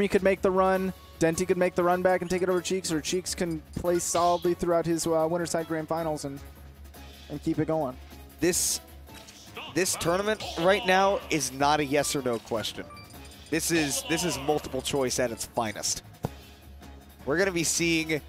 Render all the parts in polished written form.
Army could make the run, Denti could make the run back and take it over Cheeks, or Cheeks can play solidly throughout his Winterside Grand Finals and keep it going. This tournament right now is not a yes or no question. This is multiple choice at its finest. We're going to be seeing,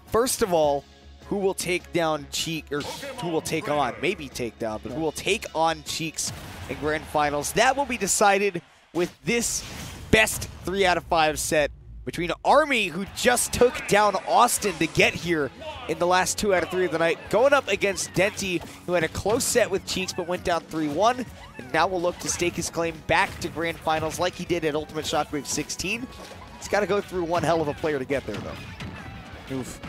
first of all, who will take down Cheek, or who will take on, maybe take down, but who will take on Cheeks in Grand Finals. That will be decided with this best 3 out of 5 set between Army, who just took down Austin to get here in the last 2 out of 3 of the night, going up against Denti, who had a close set with Cheeks but went down 3-1, and now will look to stake his claim back to Grand Finals like he did at Ultimate Shockwave 16. He's got to go through one hell of a player to get there, though. Oof.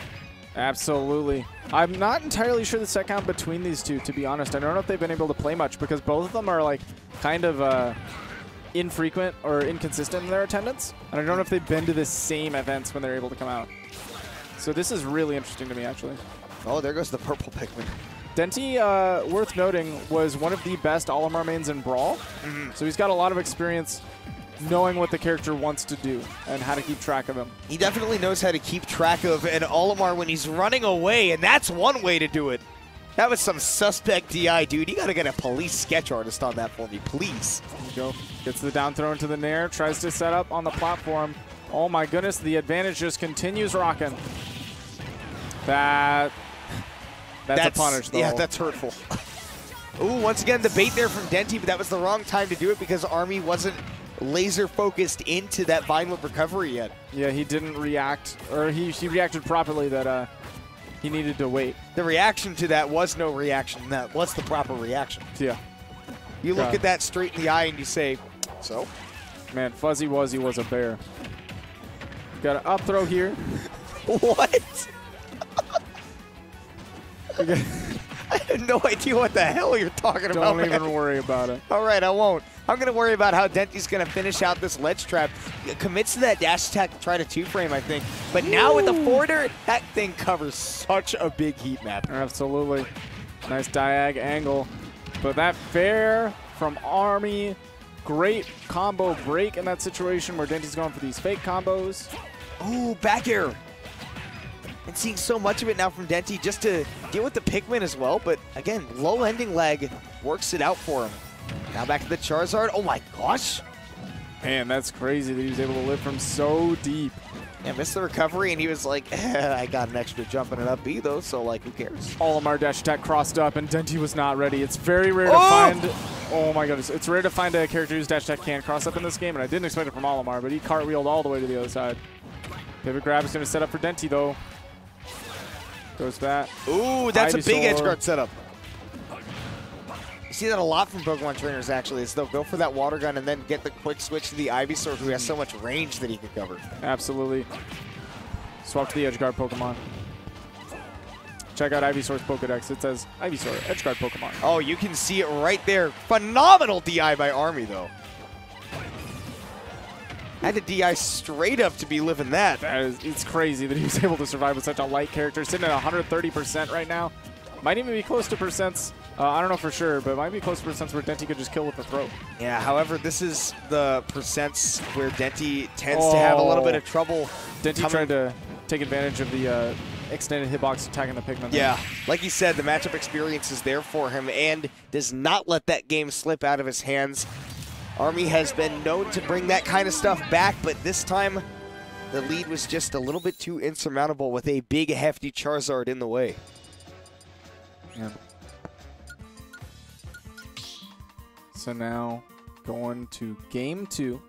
Absolutely. I'm not entirely sure the set count between these two, to be honest. I don't know if they've been able to play much because both of them are like kind of infrequent or inconsistent in their attendance. And I don't know if they've been to the same events when they're able to come out. So this is really interesting to me, actually. Oh, there goes the purple Pikmin. Denti, worth noting, was one of the best Olimar mains in Brawl. So he's got a lot of experience knowing what the character wants to do and how to keep track of him. He definitely knows how to keep track of an Olimar when he's running away, and that's one way to do it. That was some suspect DI, dude. You got to get a police sketch artist on that for me, please. There you go. Gets the down throw into the Nair, tries to set up on the platform. Oh my goodness, the advantage just continues rocking. That's a punish, though. Yeah, that's hurtful. Ooh, once again, the bait there from Denti, but that was the wrong time to do it because Army wasn't laser focused into that Vine Whip recovery yet. Yeah, he didn't react, or he reacted properly that he needed to wait. The reaction to that was no reaction. That was the proper reaction. Yeah. You look at that straight in the eye and you say, so? Man, Fuzzy Wuzzy was a bear. Got an up throw here. What? I have no idea what the hell you're talking about. Don't even worry about it. All right, I won't. I'm going to worry about how Denti's going to finish out this ledge trap. Commits to that dash attack to try to two-frame, I think. But now with the forwarder, that thing covers such a big heat map. Absolutely. Nice diag angle. But that fair from Army. Great combo break in that situation where Denti's going for these fake combos. Ooh, back air. And seeing so much of it now from Denti just to deal with the Pikmin as well. But again, low ending leg works it out for him. Now back to the Charizard. Oh my gosh. Man, that's crazy that he was able to live from so deep. Yeah, missed the recovery, and he was like, I got an extra jump and an up B, though, so, like, who cares? Olimar dash attack crossed up, and Denti was not ready. It's very rare to find... Oh, my goodness. It's rare to find a character whose dash attack can't cross up in this game, and I didn't expect it from Olimar, but he cartwheeled all the way to the other side. Pivot grab is going to set up for Denti, though. Goes back. Ooh, that's a big edge guard setup. You see that a lot from Pokemon trainers, actually, is they'll go for that water gun and then get the quick switch to the Ivysaur, who has so much range that he can cover. Absolutely. Swap to the edge guard Pokemon. Check out Ivysaur's Pokedex. It says Ivysaur, edge guard Pokemon. Oh, you can see it right there. Phenomenal DI by Army, though. Had to DI straight up to be living that. It's crazy that he was able to survive with such a light character. Sitting at 130% right now. Might even be close to percents. I don't know for sure, but it might be close to percents where Denti could just kill with the throw. Yeah, however, this is the percents where Denti tends to have a little bit of trouble. Denti tried to take advantage of the extended hitbox attacking the Pikmin. Yeah, like you said, the matchup experience is there for him and does not let that game slip out of his hands. Army has been known to bring that kind of stuff back, but this time the lead was just a little bit too insurmountable with a big, hefty Charizard in the way. Yeah. So now going to game 2.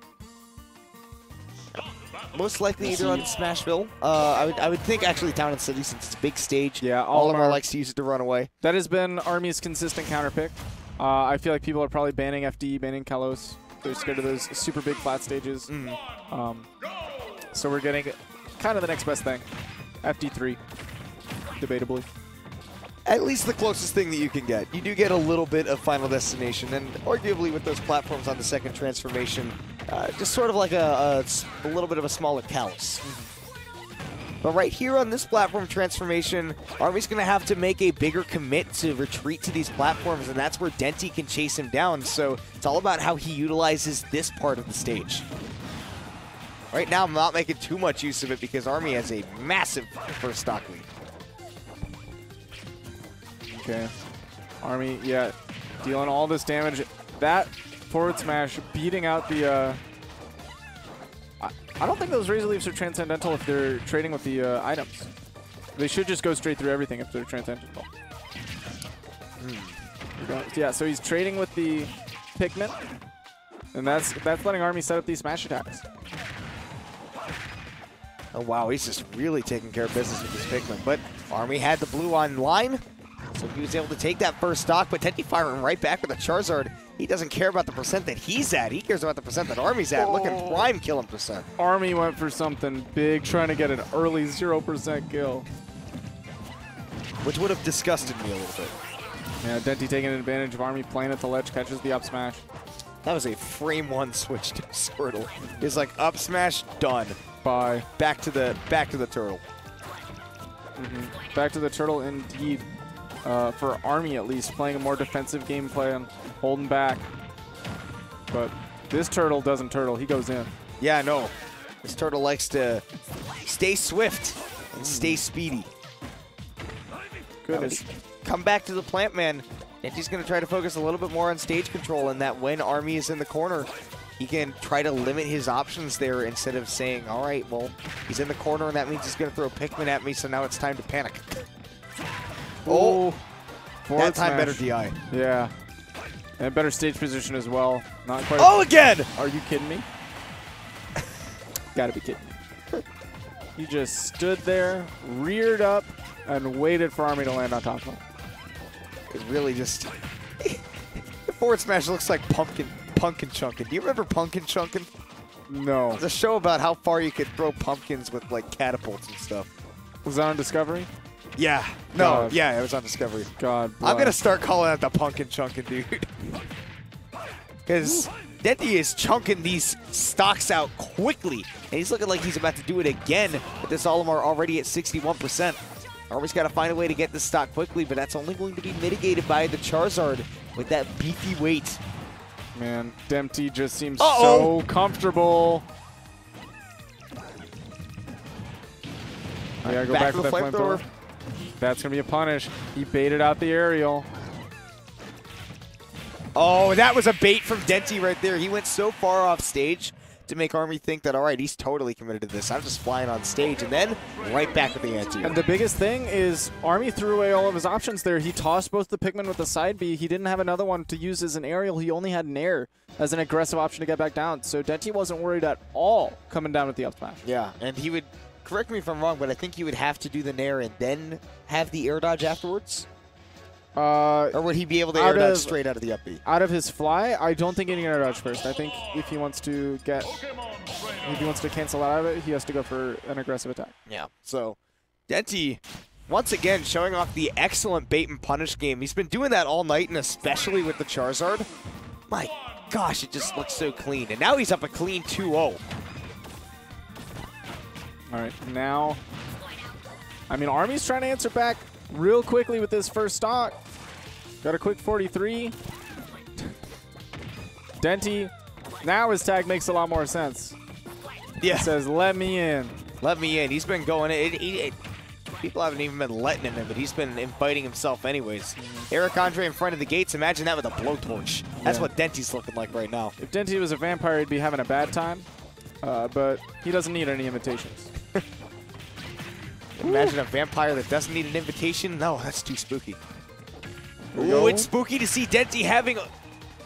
Most likely either on Smashville. I would think actually Town and City, since it's a big stage. Yeah, Olimar likes to use it to run away. That has been Army's consistent counter pick. I feel like people are probably banning FD, banning Kalos. They're scared of those super big flat stages. So we're getting kind of the next best thing. FD3, debatably. At least the closest thing that you can get. You do get a little bit of Final Destination, and arguably with those platforms on the second transformation, just sort of like a little bit of a smaller Kalos. But right here on this platform transformation, Army's going to have to make a bigger commit to retreat to these platforms, and that's where Denti can chase him down. So it's all about how he utilizes this part of the stage. Right now, I'm not making too much use of it because Army has a massive first stock lead. Okay. Army, yeah, dealing all this damage. That forward smash beating out the... I don't think those Razor Leafs are transcendental if they're trading with the items. They should just go straight through everything if they're transcendental. Yeah, so he's trading with the Pikmin, and that's letting Army set up these smash attacks. Oh, wow, he's just really taking care of business with this Pikmin. But Army had the blue on line, so he was able to take that first stock, but Denti firing right back with a Charizard. He doesn't care about the percent that he's at. He cares about the percent that Army's at. Look at Prime killing percent. Army went for something big, trying to get an early 0% kill. Which would have disgusted me a little bit. Yeah, Denti taking advantage of Army playing at the ledge, catches the up smash. That was a frame one switch to Squirtle. He's like, up smash, done. Bye. Back to the turtle. Back to the turtle indeed. For Army at least, playing a more defensive game plan, holding back. But this turtle doesn't turtle, he goes in. Yeah, no. This turtle likes to stay swift and stay speedy. Goodness. Come back to the plant man. And he's going to try to focus a little bit more on stage control, and that when Army is in the corner, he can try to limit his options there instead of saying, all right, well, he's in the corner, and that means he's going to throw Pikmin at me, so now it's time to panic. Oh, that time better DI. Yeah. And better stage position as well. Not quite. Oh, again! Are you kidding me? Gotta be kidding me. He just stood there, reared up, and waited for Army to land on top of him. It really just... The forward smash looks like Pumpkin Chunkin'. Do you remember Pumpkin Chunkin'? No. It's a show about how far you could throw pumpkins with, like, catapults and stuff. Was that on Discovery? Yeah. No, yeah, it was on Discovery. God bless. I'm going to start calling it the Pumpkin Chunkin', dude. Because Denti is chunking these stocks out quickly, and he's looking like he's about to do it again with this Olimar already at 61%. Army's got to find a way to get this stock quickly, but that's only going to be mitigated by the Charizard with that beefy weight. Man, Denti just seems so comfortable. I gotta go back to that flamethrower. That's gonna be a punish. He baited out the aerial. Oh, that was a bait from Denti right there. He went so far off stage to make Army think that, all right, he's totally committed to this. I'm just flying on stage, and then right back with the anti. And the biggest thing is Army threw away all of his options there. He tossed both the Pikmin with the side B. He didn't have another one to use as an aerial. He only had an air as an aggressive option to get back down. So Denti wasn't worried at all coming down with the up smash. Yeah, and he would, correct me if I'm wrong, but I think he would have to do the nair and then have the air dodge afterwards? Or would he be able to air dodge straight out of the up B? Out of his fly, I don't think he can air dodge first. I think if he wants to cancel out of it, he has to go for an aggressive attack. Yeah. So Denti, once again, showing off the excellent bait and punish game. He's been doing that all night, and especially with the Charizard. My gosh, it just looks so clean. And now he's up a clean 2-0. All right, now, I mean, Army's trying to answer back real quickly with this first stock. Got a quick 43. Denti, now his tag makes a lot more sense. Yeah. He says, let me in. Let me in. He's been going in. People haven't even been letting him in, but he's been inviting himself anyways. Eric Andre in front of the gates. Imagine that with a blowtorch. That's what Denti's looking like right now. If Denti was a vampire, he'd be having a bad time. But he doesn't need any invitations. Imagine a vampire that doesn't need an invitation. No, that's too spooky. Ooh, it's spooky to see Denti having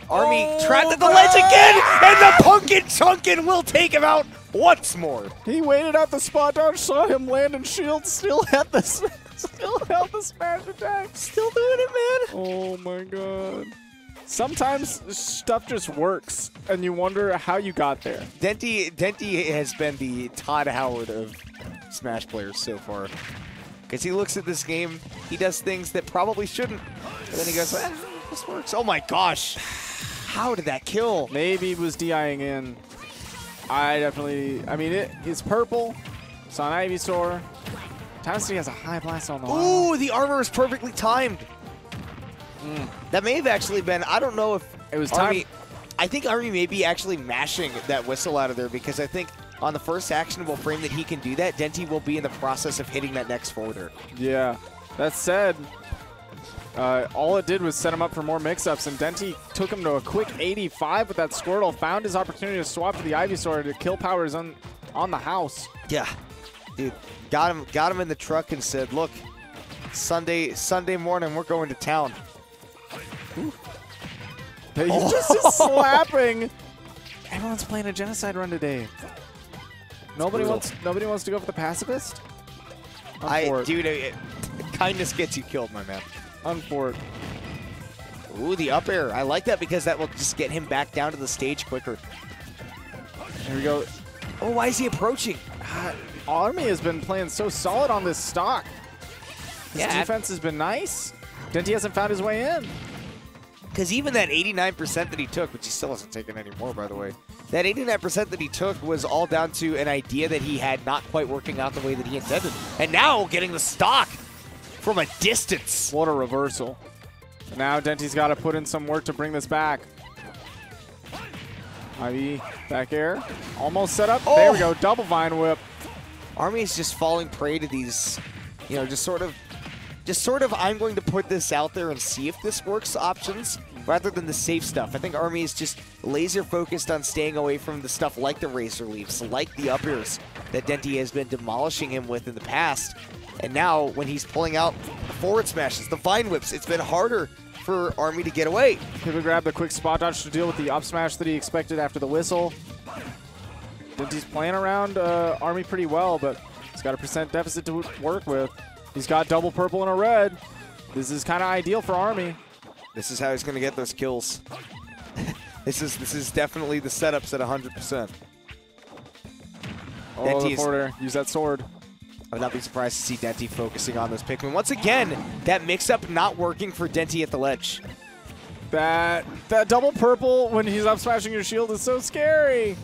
Army trapped at the ledge again, and the Pumpkin Chunkin will take him out once more. He waited out the spot dodge, saw him land and shield, still held the smash attack. Still doing it, man. Oh my god. Sometimes stuff just works, and you wonder how you got there. Denti has been the Todd Howard of Smash players so far. Because he looks at this game, he does things that probably shouldn't. And then he goes, this works. Oh my gosh. How did that kill? Maybe he was DIing in. I mean, it's purple. It's on Ivysaur. Townsy has a high blast on the line. Ooh, the armor is perfectly timed. That may have actually been, I don't know if it was Army. I think Army may be actually mashing that whistle out of there because I think on the first actionable frame that he can do that, Denti will be in the process of hitting that next forwarder. Yeah. That said, all it did was set him up for more mix-ups, and Denti took him to a quick 85 with that Squirtle, found his opportunity to swap to the Ivysaur to kill powers on the house. Yeah. Dude, got him in the truck and said, look, Sunday morning, we're going to town. He just is slapping. Everyone's playing a genocide run today. Nobody wants to go for the pacifist? Dude, kindness gets you killed, my man. Unfort. Ooh, the up air. I like that because that will just get him back down to the stage quicker. Here we go. Oh, why is he approaching? Army has been playing so solid on this stock. His defense has been nice. Denti hasn't found his way in. Because even that 89% that he took, which he still hasn't taken anymore, by the way, that 89% that he took was all down to an idea that he had not quite working out the way that he intended. And now getting the stock from a distance. What a reversal. Now Denti's got to put in some work to bring this back. Ivy, back air. Almost set up. Oh. There we go. Double Vine Whip. Army is just falling prey to these, you know, just sort of I'm going to put this out there and see if this works options rather than the safe stuff. I think Army is just laser focused on staying away from the stuff like the Razor Leaves, like the up airs that Denti has been demolishing him with in the past. And now when he's pulling out the forward smashes, the Vine Whips, it's been harder for Army to get away. He grabbed the quick spot dodge to deal with the up smash that he expected after the whistle. Denti's playing around Army pretty well, but he's got a percent deficit to work with. He's got double purple and a red. This is kind of ideal for Army. This is how he's going to get those kills. This is definitely the setups at 100%. Oh, Denti the forwarder. Use that sword. I would not be surprised to see Denti focusing on those Pikmin. Once again, that mix-up not working for Denti at the ledge. That double purple when he's up smashing your shield is so scary.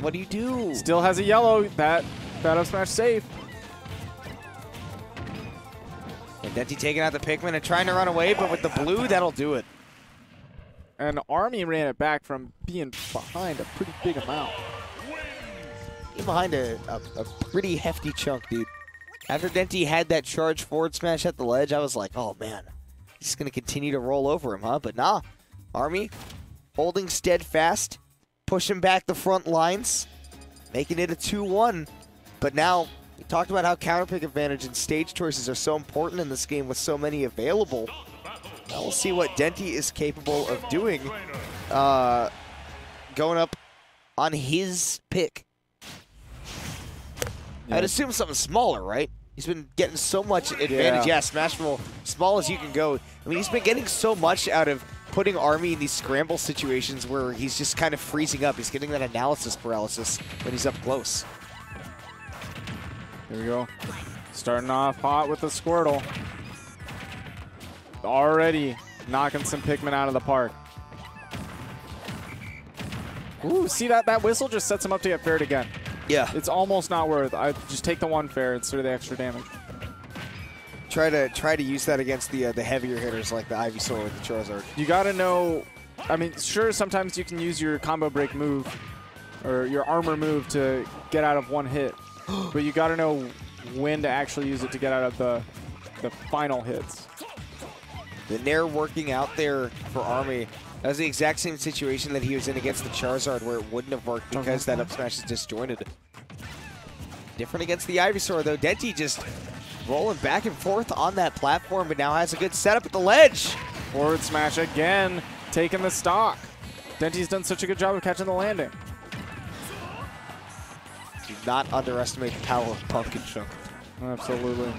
What do you do? Still has a yellow. That up smash safe. And Denti taking out the Pikmin and trying to run away, but with the blue, that'll do it. And Army ran it back from being behind a pretty big amount. Behind a pretty hefty chunk, dude. After Denti had that charge forward smash at the ledge, I was like, oh, man. He's going to continue to roll over him, huh? But nah. Army holding steadfast, pushing back the front lines, making it a 2-1. But now, we talked about how counterpick advantage and stage choices are so important in this game with so many available. Now we'll see what Denti is capable of doing going up on his pick. Yeah. I'd assume something smaller, right? He's been getting so much advantage. Yeah, Smashville, small as you can go. I mean, he's been getting so much out of putting Army in these scramble situations where he's just kind of freezing up. He's getting that analysis paralysis when he's up close. Here we go. Starting off hot with the Squirtle. Already knocking some Pikmin out of the park. Ooh, see that whistle just sets him up to get faired again. Yeah. It's almost not worth. I just take the one fair instead of the extra damage. Try to use that against the heavier hitters like the Ivysaur or the Charizard. You got to know. I mean, sure, sometimes you can use your combo break move or your armor move to get out of one hit, but you got to know when to actually use it to get out of the final hits. The Nair working out there for Army. That was the exact same situation that he was in against the Charizard where it wouldn't have worked because that up smash is disjointed. Different against the Ivysaur though. Denti just rolling back and forth on that platform, but now has a good setup at the ledge. Forward smash again, taking the stock. Denti's done such a good job of catching the landing. Do not underestimate the power of Pumpkin Chunk. Absolutely.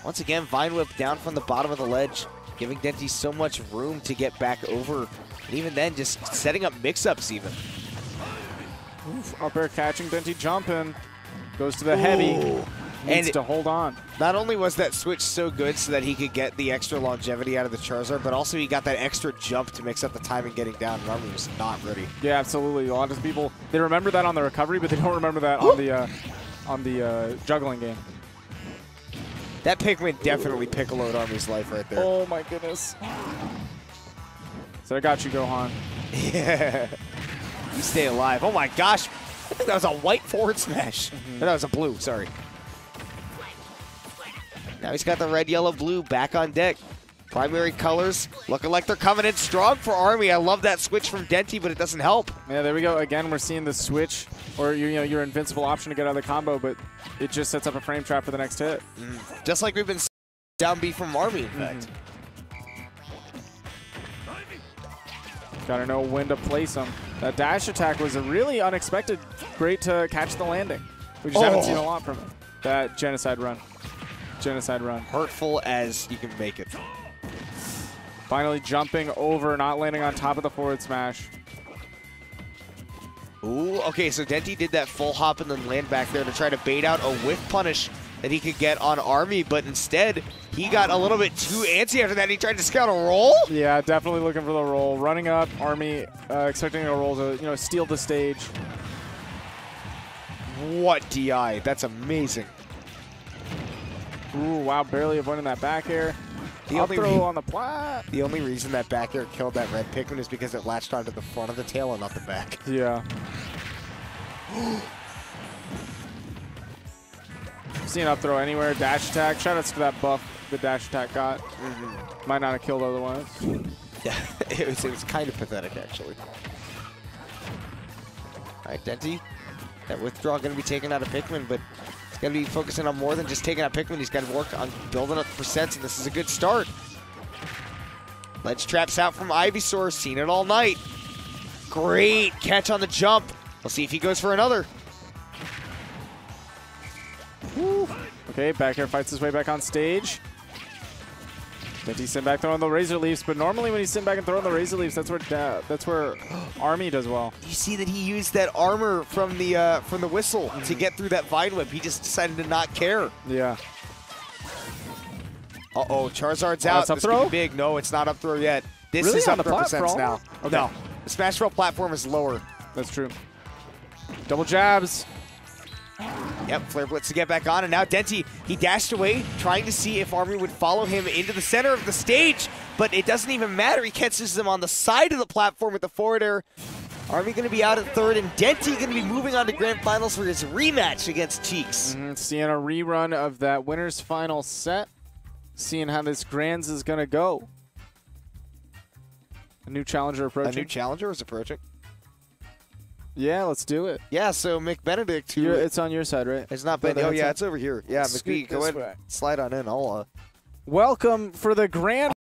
Once again, Vine Whip down from the bottom of the ledge, giving Denti so much room to get back over. And even then, just setting up mix-ups even. Oof, up air catching, Denti jumping. Goes to the heavy. Needs to hold on. Not only was that switch so good so that he could get the extra longevity out of the Charizard, but also he got that extra jump to mix up the timing getting down. Army was not ready. Yeah, absolutely. A lot of people, they remember that on the recovery, but they don't remember that on the juggling game. That Pikmin definitely piccoloed Army's life right there. Oh my goodness. So I got you, Gohan. Yeah. You stay alive. Oh my gosh. I think that was a white forward smash. That was a blue, sorry. Now he's got the red, yellow, blue back on deck. Primary colors looking like they're coming in strong for Army. I love that switch from Denti, but it doesn't help. Yeah, there we go. Again, we're seeing the switch, or your invincible option to get out of the combo, but it just sets up a frame trap for the next hit. Just like we've been down B from Army, in fact. Gotta know when to place them. That dash attack was a really unexpected, great to catch the landing. We just haven't seen a lot from it. That genocide run. Genocide run. Hurtful as you can make it. Finally jumping over, not landing on top of the forward smash. Ooh, okay, so Denti did that full hop and then land back there to try to bait out a whiff punish that he could get on Army, but instead he got a little bit too antsy after that. He tried to scout a roll. Yeah, definitely looking for the roll. Running up, Army expecting a roll to steal the stage. What DI? That's amazing. Ooh, wow, barely avoiding that back air. Up throw on the plat. The only reason that back air killed that red Pikmin is because it latched onto the front of the tail and not the back. Yeah. Seeing up throw anywhere, dash attack. Shoutouts to that buff the dash attack got. Might not have killed otherwise. Yeah, it was kind of pathetic, actually. All right, Denti. That withdrawal going to be taken out of Pikmin, but he's got to be focusing on more than just taking out Pikmin. He's got to work on building up the percents, and this is a good start. Ledge traps out from Ivysaur. Seen it all night. Great catch on the jump. We'll see if he goes for another. Woo. Okay, back air fights his way back on stage. Denti's sitting back throwing the Razor Leafs, but normally when he's sitting back and throwing the Razor Leafs, that's where Army does well. You see that he used that armor from the whistle to get through that Vine Whip. He just decided to not care. Yeah. Uh-oh, Charizard's out. Up throw? Big. No, it's not up throw yet. This really is on up the throw percents now. Okay. No, the Smash Bros. Platform is lower. That's true. Double jabs. Yep, Flare Blitz to get back on, and now Denti, he dashed away, trying to see if Army would follow him into the center of the stage, but it doesn't even matter. He catches him on the side of the platform with the forward air. Army going to be out at third, and Denti going to be moving on to Grand Finals for his rematch against Cheeks. Seeing a rerun of that winner's final set, seeing how this Grands is going to go. A new challenger approaching. A new challenger is approaching. Yeah, let's do it. Yeah, so McBenedict, it's on your side, right? It's not been. Oh, yeah, it's over here. Yeah, McBee, go ahead, slide on in. Welcome for the Grand